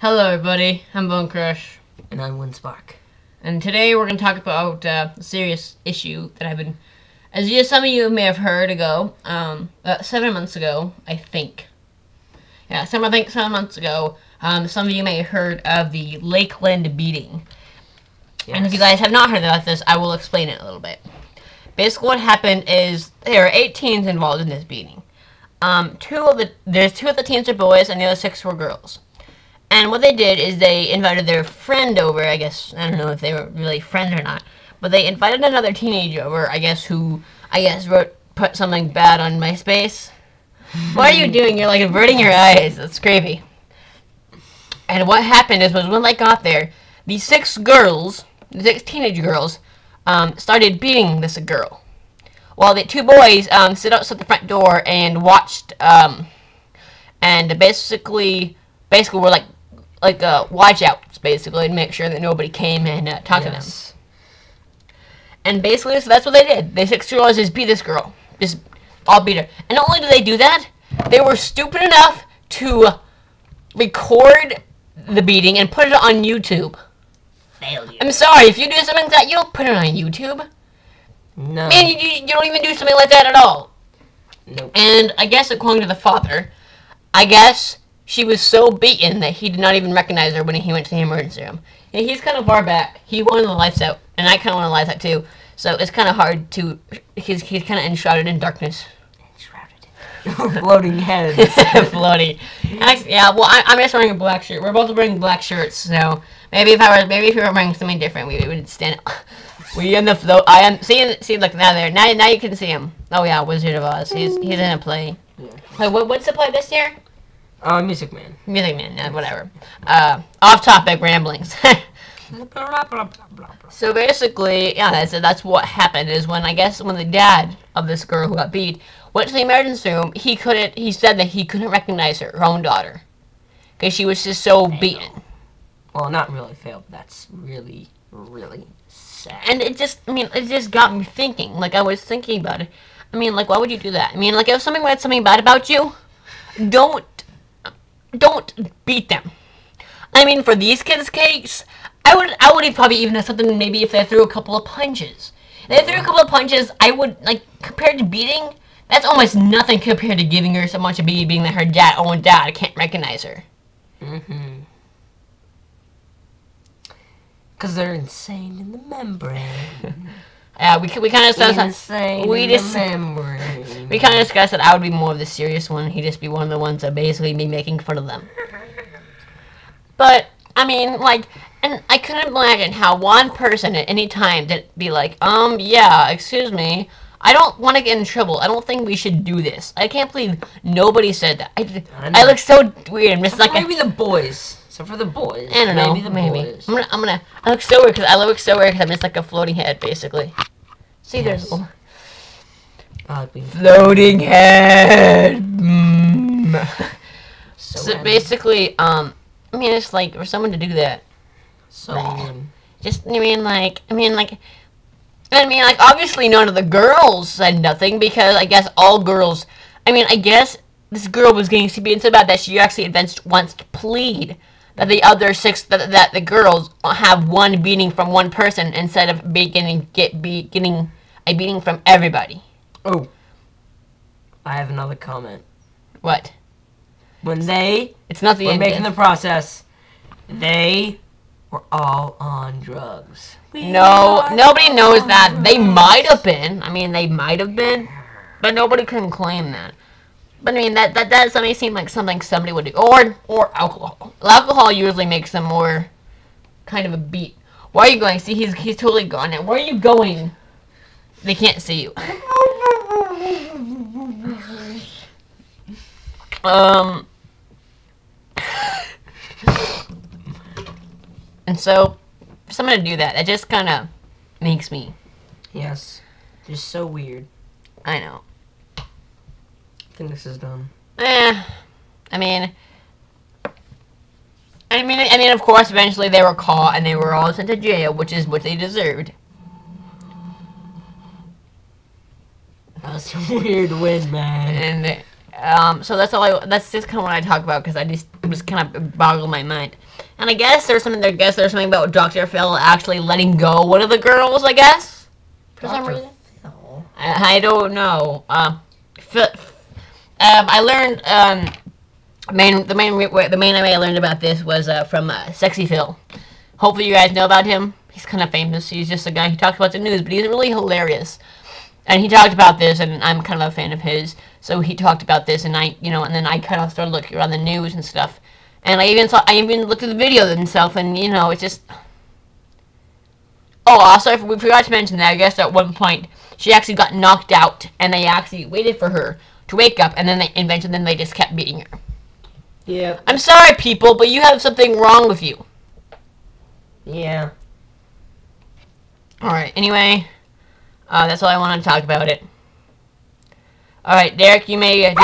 Hello everybody, I'm Bone Crush. And I'm Winspark. And today we're going to talk about a serious issue that I've been, some of you may have heard ago, 7 months ago, I think. Yeah, 7 months ago, some of you may have heard of the Lakeland beating. Yes. And if you guys have not heard about this, I will explain it a little bit. Basically what happened is there are 8 teens involved in this beating. Two of the teens are boys and the other 6 were girls. And what they did is they invited their friend over, I guess. I don't know if they were really friends or not. But they invited another teenager over, who put something bad on MySpace. What are you doing? You're like averting your eyes. That's creepy. And what happened was when they got there, the 6 teenage girls, started beating this girl. While the 2 boys stood outside the front door and watched, and basically were like watch outs, basically, to make sure that nobody came and talked to them. And basically, so that's what they did. The 6 girls just beat this girl. Just all beat her. And not only did they do that, they were stupid enough to record the beating and put it on YouTube. Failure. I'm sorry, if you do something like that, you don't put it on YouTube. No. Man, you don't even do something like that at all. Nope. And I guess according to the father, I guess she was so beaten that he did not even recognize her when he went to the emergency room. And he's kind of far back. He wanted the lights out, and I kind of want the lights out too. So it's kind of hard to. He's kind of enshrouded in darkness. Enshrouded. Floating heads. Floating. Yeah. Well, I'm just wearing a black shirt. We're both wearing black shirts, so maybe if you were wearing something different, we would stand. We in the float. I am seeing like now there. Now you can see him. Oh yeah, Wizard of Oz. He's in a play. Yeah. Wait, what's the play this year? Music Man. Music Man, yeah, whatever. Off-topic ramblings. So basically, yeah, that's what happened. Is when the dad of this girl who got beat went to the emergency room, he said that he couldn't recognize her own daughter because she was just so beaten. Well, not really failed. That's really, really sad. And it just got me thinking. Like I was thinking about it. I mean, like, why would you do that? I mean, like, if somebody had something bad about you, don't beat them. I mean, for these kids' case, I would probably even have something, maybe if they threw a couple of punches. If they threw a couple of punches, I would, like, compared to beating, that's almost nothing compared to giving her so much of beating that her own dad can't recognize her. Mm-hmm. Because they're insane in the membrane. Yeah, we kind of discussed that. We kind of discussed that I would be more of the serious one. He'd just be one of the ones that basically be making fun of them. But I mean, like, and I couldn't imagine how one person at any time that be like, yeah, excuse me, I don't want to get in trouble. I don't think we should do this. I can't believe nobody said that. I look so weird. I'm just like maybe the boys. So for the boys, I don't know. Maybe. Boys. I look so weird because I'm just like a floating head, basically. See, there's one. Floating head. So basically, I mean, it's like for someone to do that. So just obviously none of the girls said nothing because I guess all girls. I mean, I guess this girl was getting beaten so bad that she actually wants to plead that the other 6 that the girls have one beating from one person instead of getting a beating from everybody. Oh, I have another comment. What? When they it's not the were end making the process, they were all on drugs. No, nobody knows that. They might have been. I mean, they might have been, but nobody can claim that. But I mean, that does seem like something somebody would do, or alcohol. Alcohol usually makes them more kind of a beat. Why are you going? See, he's totally gone now. Where are you going? They can't see you. And so, for someone to do that, it just kind of makes me. Yes, just so weird. I know. I think this is done. I mean, of course, eventually they were caught and they were all sent to jail, which is what they deserved. That was a weird win, man. And so that's just kind of what I talk about because I just was kind of boggled my mind. And I guess there's something about Dr. Phil actually letting go one of the girls, I guess. For some reason. I don't know. I learned the main way I learned about this was from Sexy Phil. Hopefully you guys know about him. He's kind of famous. He's just a guy who talks about the news, but he's really hilarious. And he talked about this, and I'm kind of a fan of his. So he talked about this, and and then I kind of started looking around the news and stuff. And I even looked at the video himself, and it's just. Oh, also we forgot to mention that I guess at one point she actually got knocked out, and they actually waited for her to wake up, and then they just kept beating her. Yeah. I'm sorry, people, but you have something wrong with you. Yeah. Alright, anyway, that's all I wanted to talk about it. Alright, Derek, you may...